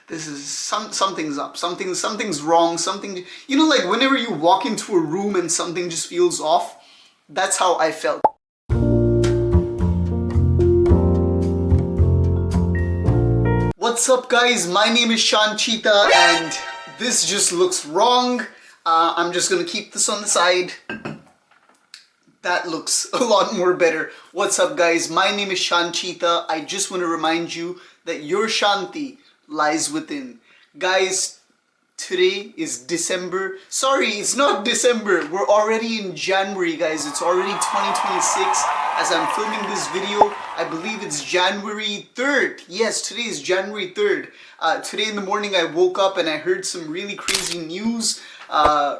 this is something's up. Something's wrong. Something, you know, like whenever you walk into a room and something just feels off. That's how I felt. What's up, guys? My name is Shanchita, and this just looks wrong. I'm just gonna keep this on the side. That looks a lot more better. What's up, guys? My name is Shanchita. I just want to remind you that your Shanti lies within. Guys, today is December. Sorry, it's not December. We're already in January, guys. It's already 2026. As I'm filming this video, I believe it's January 3rd. Yes, today is January 3rd. Today in the morning, I woke up and I heard some really crazy news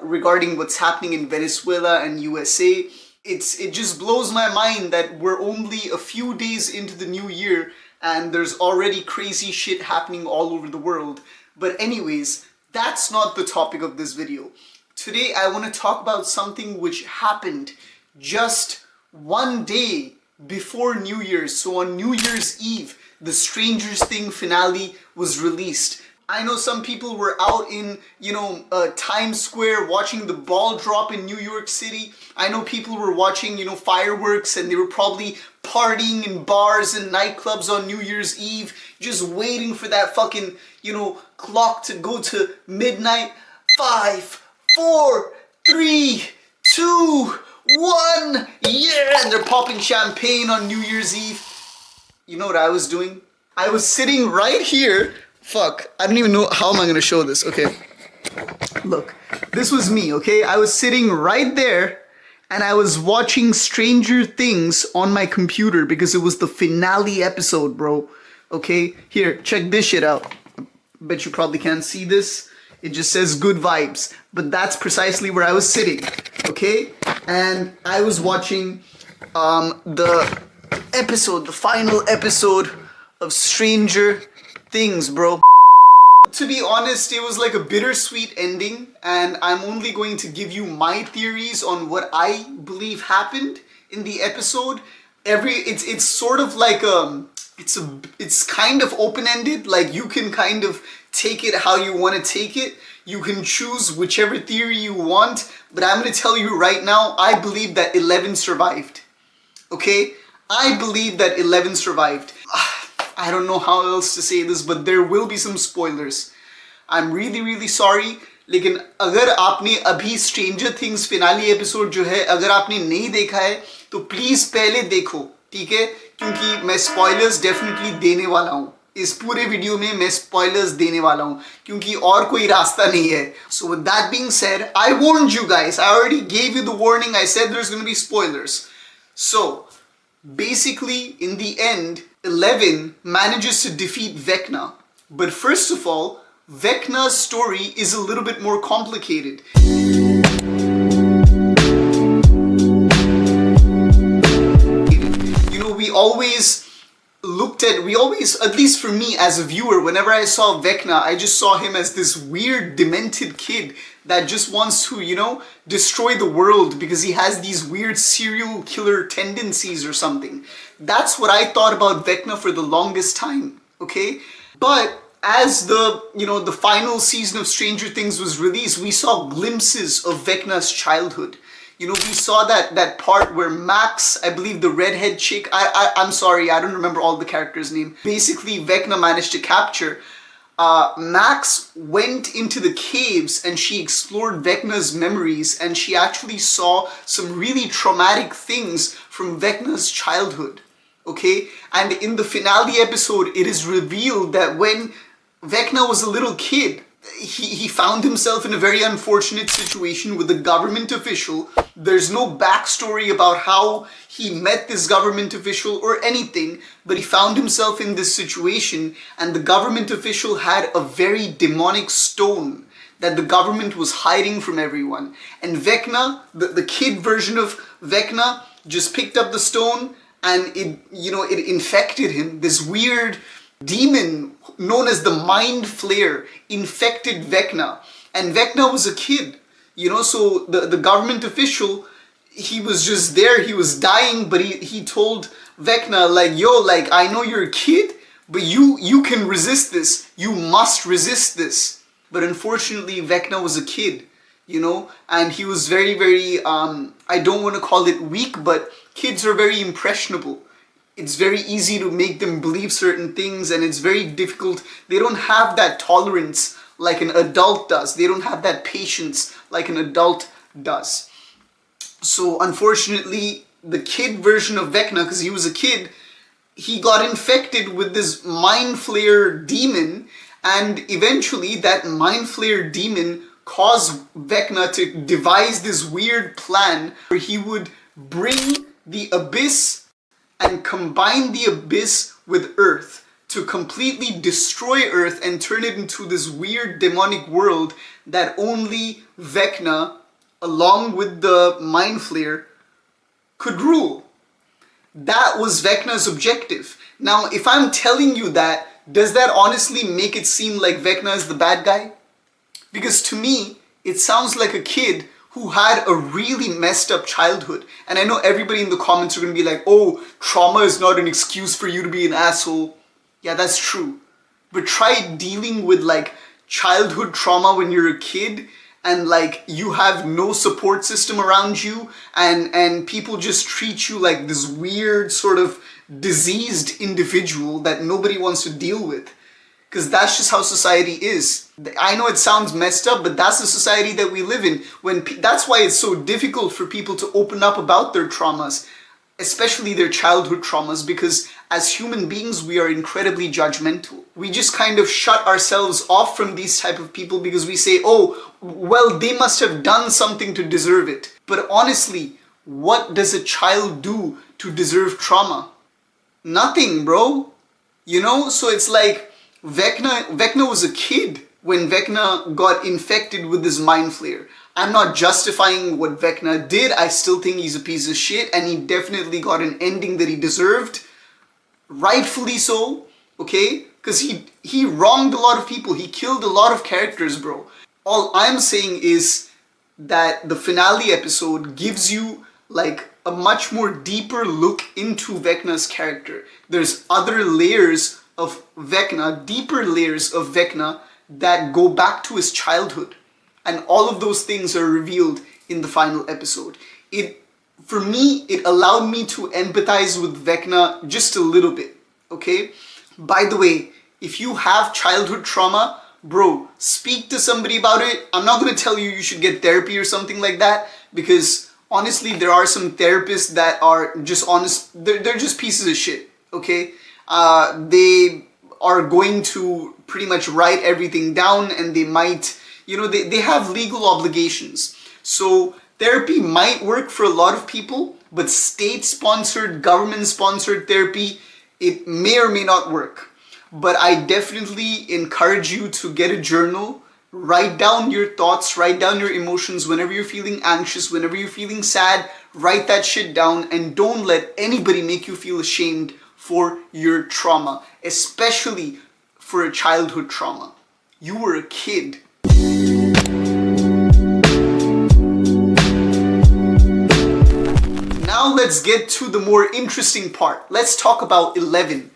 regarding what's happening in Venezuela and USA. It just blows my mind that we're only a few days into the new year and there's already crazy shit happening all over the world. But anyways, that's not the topic of this video. Today I want to talk about something which happened just one day before New Year's. So on New Year's Eve, the Stranger Things finale was released. I know some people were out in, Times Square watching the ball drop in New York City. I know people were watching, fireworks, and they were probably partying in bars and nightclubs on New Year's Eve, just waiting for that fucking, clock to go to midnight. 5, 4, 3, 2, 1, yeah! And they're popping champagne on New Year's Eve. You know what I was doing? I was sitting right here. Fuck, I don't even know how am I gonna show this. Okay, look, this was me, okay? I was sitting right there and I was watching Stranger Things on my computer because it was the finale episode, bro. Okay, here, check this shit out. Bet you probably can't see this. It just says good vibes, but that's precisely where I was sitting, okay? And I was watching the final episode of Stranger Things, bro. To be honest, it was like a bittersweet ending, and I'm only going to give you my theories on what I believe happened in the episode. It's sort of like it's kind of open-ended. Like, you can kind of take it how you want to take it. You can choose whichever theory you want, but I'm going to tell you right now, I believe that 11 survived. Okay? I believe that 11 survived. I don't know how else to say this, but there will be some spoilers. I'm really, really sorry. लेकिन अगर आपने अभी Stranger Things finale episode जो है, अगर आपने नहीं देखा है, तो please पहले देखो, ठीक है? क्योंकि मैं spoilers definitely देने वाला हूँ. इस पूरे वीडियो में मैं spoilers देने वाला हूँ, क्योंकि और कोई रास्ता नहीं है. So with that being said, I warned you guys. I already gave you the warning. I said there's going to be spoilers. So basically, in the end, 11 manages to defeat Vecna. But first of all, Vecna's story is a little bit more complicated. We always, at least for me as a viewer, whenever I saw Vecna, I just saw him as this weird, demented kid that just wants to, destroy the world because he has these weird serial killer tendencies or something. That's what I thought about Vecna for the longest time, okay? But as the final season of Stranger Things was released, we saw glimpses of Vecna's childhood. We saw that part where Max, I believe the redhead chick, I'm sorry, I don't remember all the characters' name. Basically, Vecna managed to capture. Max went into the caves and she explored Vecna's memories, and she actually saw some really traumatic things from Vecna's childhood. Okay? And in the finale episode, it is revealed that when Vecna was a little kid, he found himself in a very unfortunate situation with a government official. There's no backstory about how he met this government official or anything, but he found himself in this situation, and the government official had a very demonic stone that the government was hiding from everyone. And Vecna, the kid version of Vecna, just picked up the stone and it infected him. This weird demon known as the Mind Flayer infected Vecna. And Vecna was a kid, so the government official, he was just there, he was dying, but he told Vecna, like, yo, like, I know you're a kid, but you can resist this. You must resist this. But unfortunately, Vecna was a kid, you know, and he was very, very, I don't want to call it weak, but kids are very impressionable. It's very easy to make them believe certain things, and it's very difficult. They don't have that tolerance like an adult does. They don't have that patience like an adult does. So unfortunately, the kid version of Vecna, because he was a kid, he got infected with this mind flayer demon, and eventually that mind flayer demon caused Vecna to devise this weird plan where he would bring the abyss and combine the abyss with Earth to completely destroy Earth and turn it into this weird demonic world that only Vecna, along with the mind flayer, could rule. That was Vecna's objective. Now, if I'm telling you that, does that honestly make it seem like Vecna is the bad guy? Because to me, it sounds like a kid who had a really messed up childhood. And I know everybody in the comments are going to be like, oh, trauma is not an excuse for you to be an asshole. Yeah, that's true. But try dealing with like childhood trauma when you're a kid and like you have no support system around you, and people just treat you like this weird sort of diseased individual that nobody wants to deal with. Because that's just how society is. I know it sounds messed up, but that's the society that we live in. That's why it's so difficult for people to open up about their traumas, especially their childhood traumas, because as human beings, we are incredibly judgmental. We just kind of shut ourselves off from these type of people because we say, oh, well, they must have done something to deserve it. But honestly, what does a child do to deserve trauma? Nothing, bro. You know, so it's like, Vecna was a kid when Vecna got infected with this mind flayer. I'm not justifying what Vecna did. I still think he's a piece of shit, and he definitely got an ending that he deserved. Rightfully so, okay? Because he wronged a lot of people. He killed a lot of characters, bro. All I'm saying is that the finale episode gives you like a much more deeper look into Vecna's character. There's other layers of Vecna, deeper layers of Vecna that go back to his childhood. And all of those things are revealed in the final episode. For me, it allowed me to empathize with Vecna just a little bit, okay? By the way, if you have childhood trauma, bro, speak to somebody about it. I'm not going to tell you should get therapy or something like that, because honestly, there are some therapists that are just they're just pieces of shit, okay? They are going to pretty much write everything down, and they might, you know, they have legal obligations. So therapy might work for a lot of people, but state-sponsored, government-sponsored therapy, it may or may not work. But I definitely encourage you to get a journal, write down your thoughts, write down your emotions whenever you're feeling anxious, whenever you're feeling sad, write that shit down, and don't let anybody make you feel ashamed for your trauma, especially for a childhood trauma. You were a kid. Now let's get to the more interesting part. Let's talk about 11.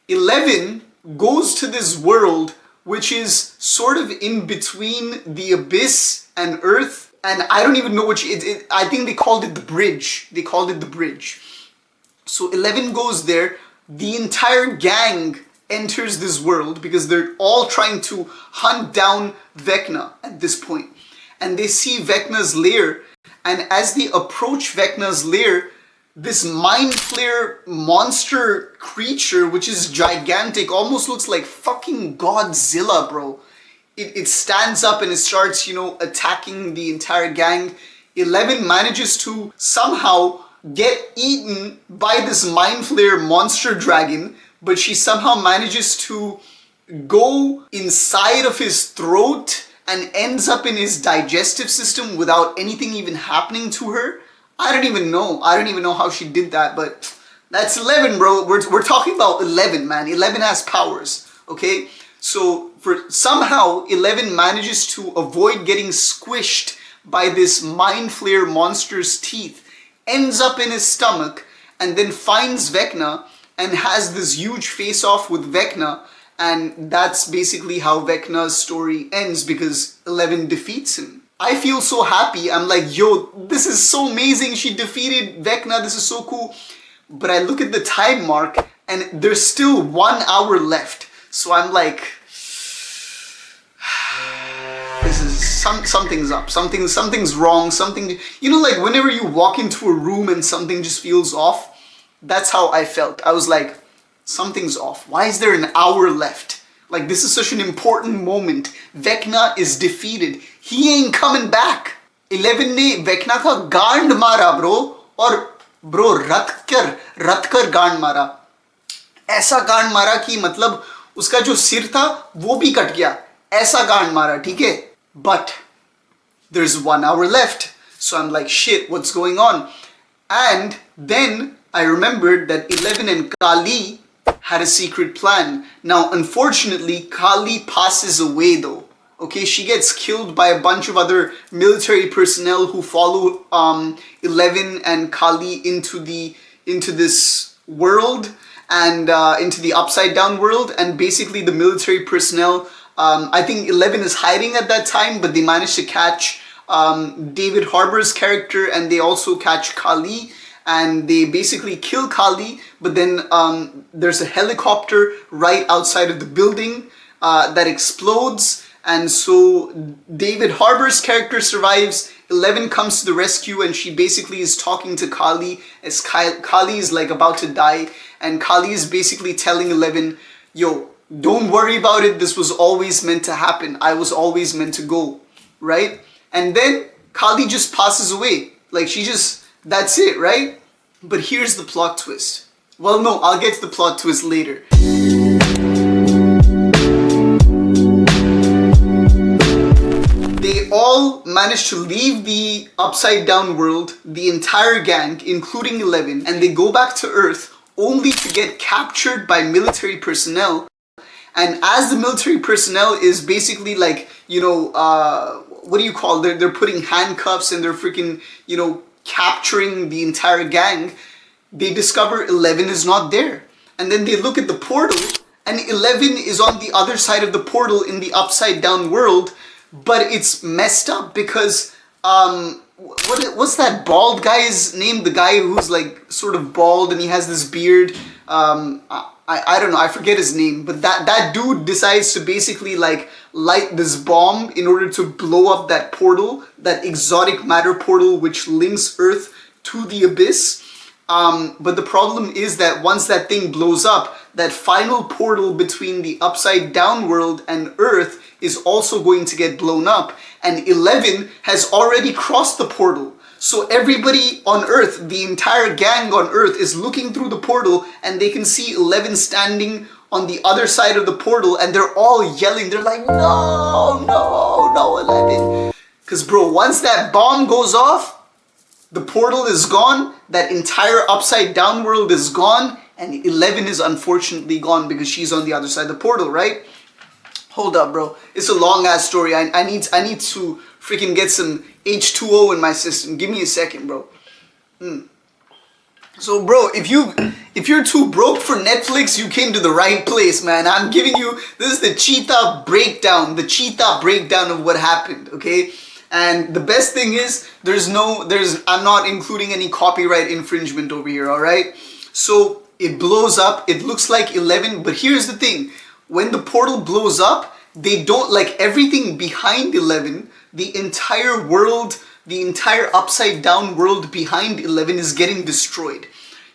11 goes to this world which is sort of in between the abyss and Earth, and I don't even know which I think they called it the bridge. They called it the bridge. So 11 goes there. The entire gang enters this world because they're all trying to hunt down Vecna at this point. And they see Vecna's lair, and as they approach Vecna's lair, this mind flayer monster creature, which is gigantic, almost looks like fucking Godzilla, bro. It stands up and it starts, you know, attacking the entire gang. 11 manages to somehow get eaten by this mind flayer monster dragon, but she somehow manages to go inside of his throat and ends up in his digestive system without anything even happening to her. I don't even know how she did that, but that's 11, bro. We're talking about 11, man. 11 has powers, okay? So somehow 11 manages to avoid getting squished by this mind flayer monster's teeth, ends up in his stomach, and then finds Vecna and has this huge face-off with Vecna, and that's basically how Vecna's story ends because 11 defeats him. I feel so happy. I'm like, yo, this is so amazing. She defeated Vecna. This is so cool. But I look at the time mark and there's still 1 hour left. So I'm like, this is something's up. Something's wrong. Something, you know, like whenever you walk into a room and something just feels off, that's how I felt. I was like, something's off. Why is there an hour left? Like, this is such an important moment. Vecna is defeated. He ain't coming back. 11 ने Vecna का गांड मारा bro. और bro रत कर गांड मारा. ऐसा गांड मारा कि मतलब उसका जो सिर था वो भी कट गया. ऐसा गांड मारा, ठीक है? But there's 1 hour left. So I'm like, shit, what's going on? And then I remembered that 11 and Kali had a secret plan. Now, unfortunately, Kali passes away though. Okay, she gets killed by a bunch of other military personnel who follow 11 and Kali into this world and into the upside down world. And basically the military personnel, I think 11 is hiding at that time, but they manage to catch David Harbour's character, and they also catch Kali. And they basically kill Kali, but then there's a helicopter right outside of the building that explodes. And so David Harbour's character survives. 11 comes to the rescue, and she basically is talking to Kali as Kali is like about to die. And Kali is basically telling 11, yo, don't worry about it. This was always meant to happen. I was always meant to go, right? And then Kali just passes away. Like, she just, that's it, right? But here's the plot twist. Well, no, I'll get to the plot twist later. They all manage to leave the upside down world, the entire gang, including 11, and they go back to Earth only to get captured by military personnel. And as the military personnel is basically like, you know, what do you call it? They're putting handcuffs and they're freaking, you know, capturing the entire gang, they discover 11 is not there. And then they look at the portal, and 11 is on the other side of the portal in the upside down world, but it's messed up because what's that bald guy's name? The guy who's like sort of bald and he has this beard. I don't know, I forget his name, but that dude decides to basically like light this bomb in order to blow up that portal, that exotic matter portal which links Earth to the abyss. But the problem is that once that thing blows up, that final portal between the upside down world and Earth is also going to get blown up, and 11 has already crossed the portal. So everybody on Earth, the entire gang on Earth is looking through the portal, and they can see 11 standing on the other side of the portal, and they're all yelling. They're like, no, no, no, 11. Because bro, once that bomb goes off, the portal is gone, that entire upside down world is gone, and 11 is unfortunately gone because she's on the other side of the portal, right? Hold up, bro. It's a long ass story. I need to freaking get some H2O in my system. Give me a second, bro. So, bro, if you're too broke for Netflix, you came to the right place, man. I'm giving you, this is the cheetah breakdown of what happened, okay? And the best thing is, I'm not including any copyright infringement over here, all right? So it blows up. It looks like 11, but here's the thing. When the portal blows up, they don't, like, everything behind 11, the entire world, the entire upside down world behind 11 is getting destroyed.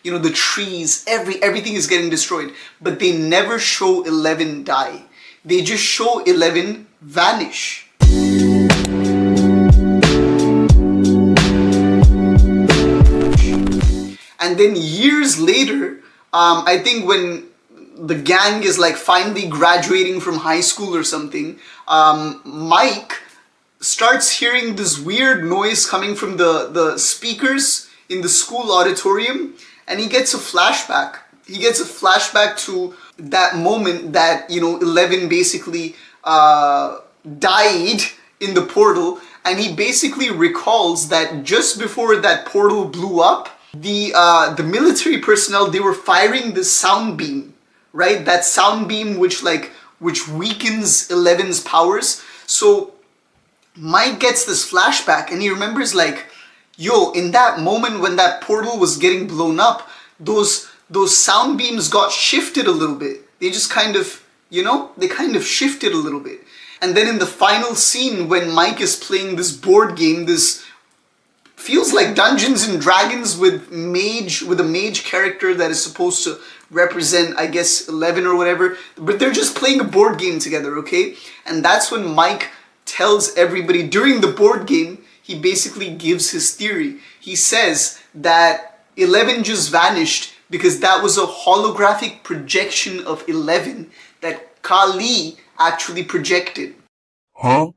You know, the trees, everything is getting destroyed. But they never show 11 die. They just show 11 vanish. And then years later, I think when the gang is like finally graduating from high school or something, Mike starts hearing this weird noise coming from the speakers in the school auditorium, and he gets a flashback. He gets a flashback to that moment that, you know, 11 basically died in the portal, and he basically recalls that just before that portal blew up, the military personnel, they were firing this sound beam, right? That sound beam which weakens Eleven's powers. So Mike gets this flashback and he remembers like, yo, in that moment when that portal was getting blown up, those sound beams got shifted a little bit. They just kind of, they kind of shifted a little bit. And then in the final scene when Mike is playing this board game, this feels like Dungeons and Dragons with a mage character that is supposed to represent, I guess, 11 or whatever, but they're just playing a board game together, okay? And that's when Mike tells everybody during the board game, he basically gives his theory. He says that 11 just vanished because that was a holographic projection of 11 that Kali actually projected. Huh?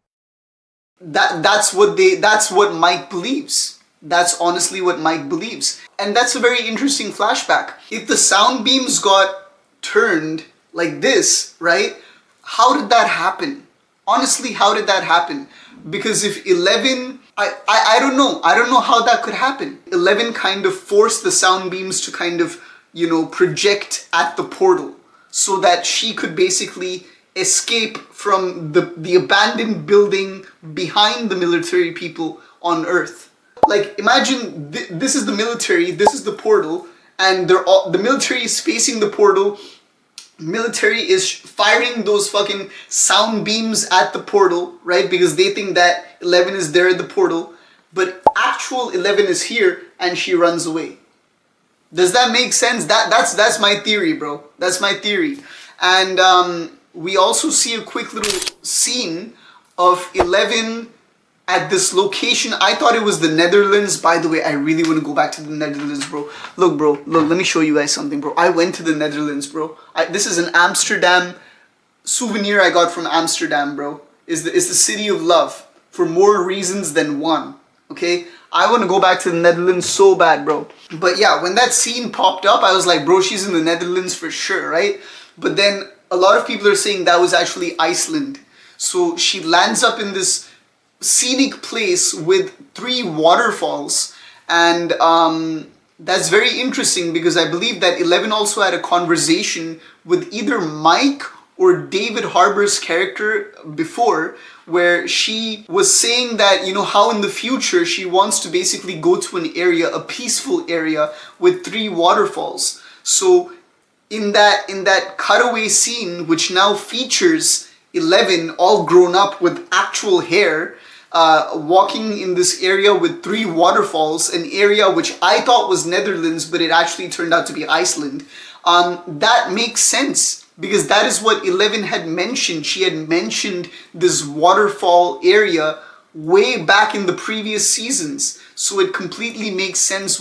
That's what Mike believes. That's honestly what Mike believes. And that's a very interesting flashback. If the sound beams got turned like this, right? How did that happen? Honestly, how did that happen? Because if 11, I don't know. I don't know how that could happen. 11 kind of forced the sound beams to kind of, project at the portal so that she could basically escape from the abandoned building behind the military people on Earth. Like, imagine this is the military, this is the portal, and the military is facing the portal. Military is firing those fucking sound beams at the portal, right? Because they think that 11 is there at the portal, but actual 11 is here and she runs away. Does that make sense? That's my theory, bro. That's my theory. And we also see a quick little scene of 11 at this location. I thought it was the Netherlands. By the way, I really want to go back to the Netherlands, bro. Look, let me show you guys something, bro. I went to the Netherlands, bro. This is an Amsterdam souvenir I got from Amsterdam, bro. It's the city of love for more reasons than one, okay? I want to go back to the Netherlands so bad, bro. But yeah, when that scene popped up, I was like, bro, she's in the Netherlands for sure, right? But then a lot of people are saying that was actually Iceland. So she lands up in this scenic place with 3 waterfalls, and that's very interesting because I believe that 11 also had a conversation with either Mike or David Harbour's character before, where she was saying that, how in the future she wants to basically go to an area, a peaceful area with 3 waterfalls. So in that cutaway scene, which now features 11 all grown up with actual hair, walking in this area with 3 waterfalls, an area which I thought was Netherlands, but it actually turned out to be Iceland. That makes sense because that is what 11 had mentioned. She had mentioned this waterfall area way back in the previous seasons. So it completely makes sense,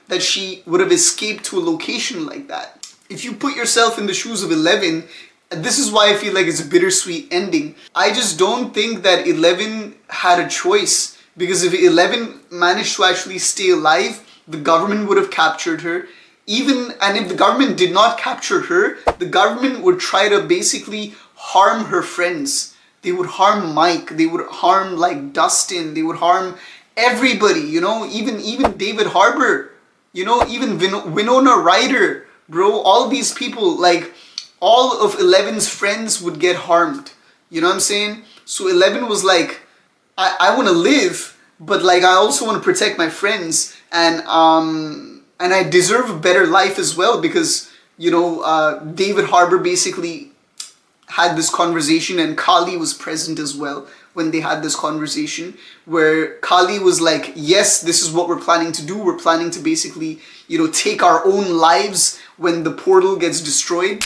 that she would have escaped to a location like that. If you put yourself in the shoes of 11, this is why I feel like it's a bittersweet ending. I just don't think that 11 had a choice, because if 11 managed to actually stay alive, the government would have captured her. And if the government did not capture her, the government would try to basically harm her friends. They would harm Mike, they would harm like Dustin, they would harm everybody, even David Harbour, even Winona Ryder, bro, all these people, like, all of 11's friends would get harmed. You know what I'm saying? So 11 was like, I want to live, but like I also want to protect my friends, and I deserve a better life as well, because David Harbour basically had this conversation, and Kali was present as well when they had this conversation, where Kali was like, yes, this is what we're planning to do. We're planning to basically, take our own lives when the portal gets destroyed.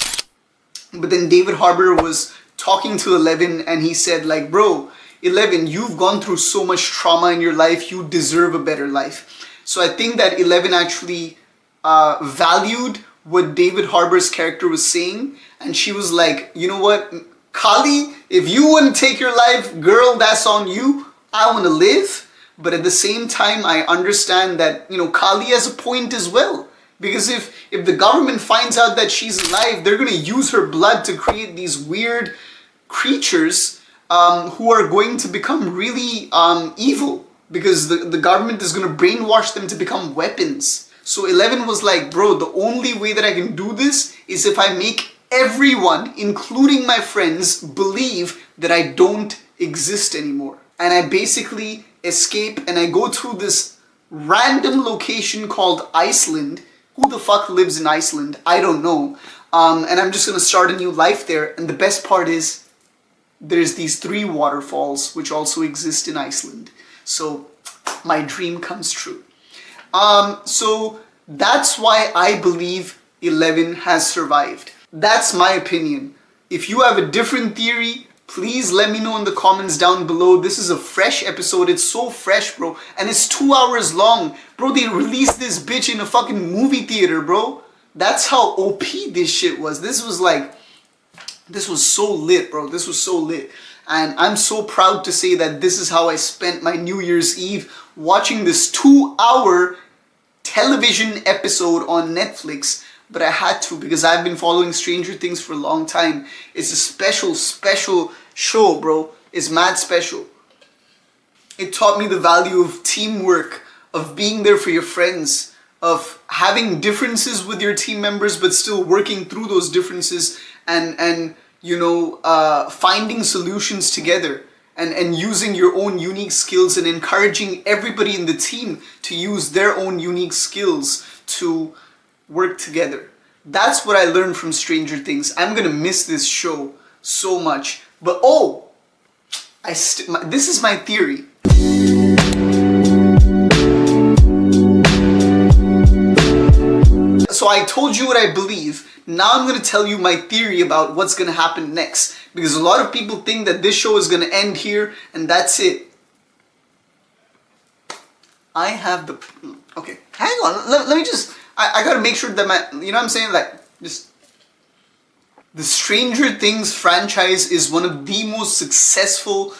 But then David Harbour was talking to 11 and he said like, bro, 11, you've gone through so much trauma in your life, you deserve a better life. So I think that 11 actually valued what David Harbour's character was saying, and she was like, you know what, Kali, if you want to take your life, girl, that's on you. I want to live. But at the same time, I understand that, Kali has a point as well. Because if the government finds out that she's alive, they're going to use her blood to create these weird creatures who are going to become really evil. because the government is gonna brainwash them to become weapons. So 11 was like, bro, the only way that I can do this is if I make everyone, including my friends, believe that I don't exist anymore. And I basically escape and I go to this random location called Iceland. Who the fuck lives in Iceland? I don't know. And I'm just gonna start a new life there. And the best part is, there's these 3 waterfalls which also exist in Iceland. So my dream comes true. So that's why I believe 11 has survived. That's my opinion. If you have a different theory, please let me know in the comments down below. This is a fresh episode. It's so fresh, bro. And it's 2 hours long. Bro, they released this bitch in a fucking movie theater, bro. That's how OP this shit was. This was so lit, bro. This was so lit. And I'm so proud to say that this is how I spent my New Year's Eve, watching this 2-hour television episode on Netflix. But I had to, because I've been following Stranger Things for a long time. It's a special show, bro. It's mad special. It taught me the value of teamwork, of being there for your friends, of having differences with your team members but still working through those differences and you know, finding solutions together and using your own unique skills and encouraging everybody in the team to use their own unique skills to work together. That's what I learned from Stranger Things. I'm gonna miss this show so much. But oh, this is my theory. So I told you what I believe. Now I'm going to tell you my theory about what's going to happen next. Because a lot of people think that this show is going to end here and that's it. I have the... Okay, hang on. Let me just... I got to make sure that my... You know what I'm saying? Like, just... The Stranger Things franchise is one of the most successful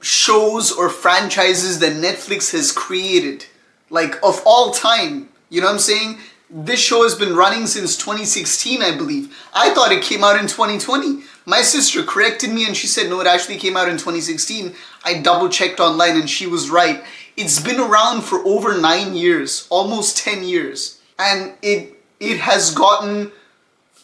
shows or franchises that Netflix has created. Like, of all time. You know what I'm saying? This show has been running since 2016, I believe. I thought it came out in 2020. My sister corrected me and she said, no, it actually came out in 2016. I double checked online and she was right. It's been around for over 9 years, almost 10 years. And it has gotten,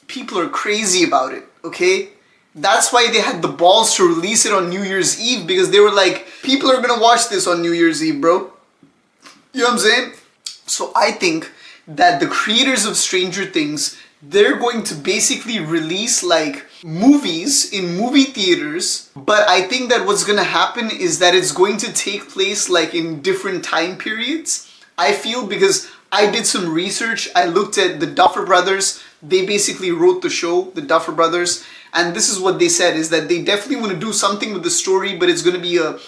people are crazy about it, okay? That's why they had the balls to release it on New Year's Eve, because they were like, people are gonna watch this on New Year's Eve, bro. You know what I'm saying? So I think that the creators of Stranger Things, they're going to basically release like movies in movie theaters, but I think that what's gonna happen is that it's going to take place like in different time periods. I feel, because I did some research, I looked at the Duffer Brothers, they basically wrote the show, the Duffer Brothers, and this is what they said, is that they definitely want to do something with the story, but it's going to be a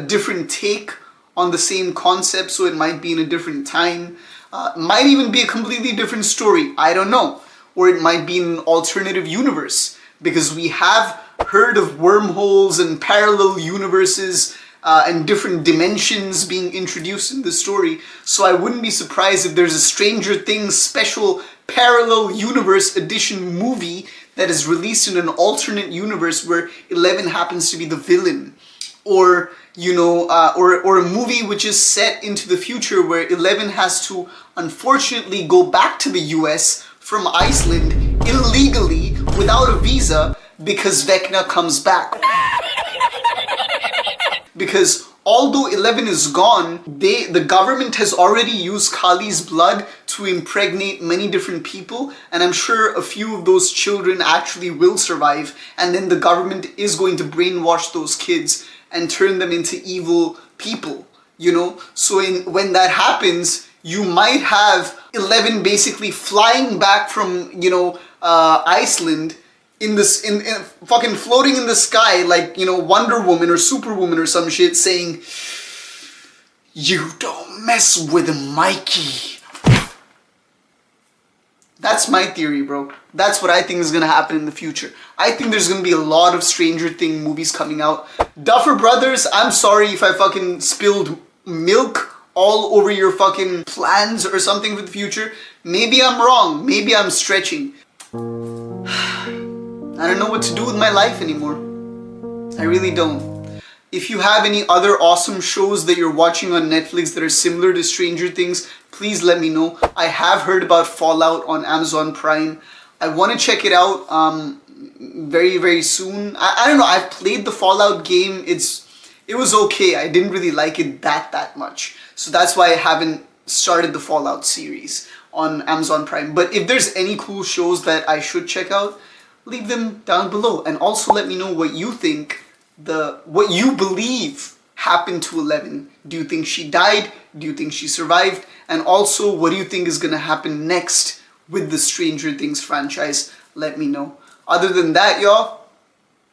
different take on the same concept, so it might be in a different time. Might even be a completely different story, I don't know. Or it might be in an alternative universe, because we have heard of wormholes and parallel universes and different dimensions being introduced in the story. So I wouldn't be surprised if there's a Stranger Things special parallel universe edition movie that is released in an alternate universe where 11 happens to be the villain. Or, you know, or a movie which is set into the future where 11 has to unfortunately go back to the US from Iceland illegally without a visa because Vecna comes back. Because although 11 is gone, the government has already used Kali's blood to impregnate many different people, and I'm sure a few of those children actually will survive, and then the government is going to brainwash those kids and turn them into evil people, you know? So when that happens, you might have 11 basically flying back from, you know, Iceland in fucking floating in the sky like, you know, Wonder Woman or Superwoman or some shit, saying, "You don't mess with Mikey." That's my theory, bro. That's what I think is gonna happen in the future. I think there's gonna be a lot of Stranger Things movies coming out. Duffer Brothers, I'm sorry if I fucking spilled milk all over your fucking plans or something for the future. Maybe I'm wrong. Maybe I'm stretching. I don't know what to do with my life anymore. I really don't. If you have any other awesome shows that you're watching on Netflix that are similar to Stranger Things, please let me know. I have heard about Fallout on Amazon Prime. I want to check it out very soon. I don't know, I've played the Fallout game. It was okay. I didn't really like it that much. So that's why I haven't started the Fallout series on Amazon Prime. But if there's any cool shows that I should check out, leave them down below. And also let me know what you think, what you believe happened to Eleven. Do you think she died? Do you think she survived? And also, what do you think is gonna happen next with the Stranger Things franchise? Let me know. Other than that, y'all,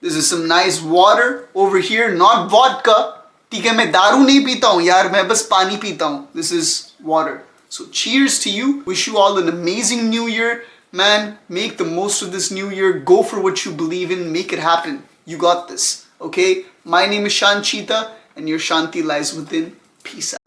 this is some nice water over here, not vodka. ठीक है, मैं दारू नहीं पीता हूँ यार, मैं बस पानी पीता हूँ. This is water. So cheers to you. Wish you all an amazing new year. Man, make the most of this new year. Go for what you believe in. Make it happen. You got this. Okay? My name is Shan Cheetah, and your Shanti lies within. Peace out.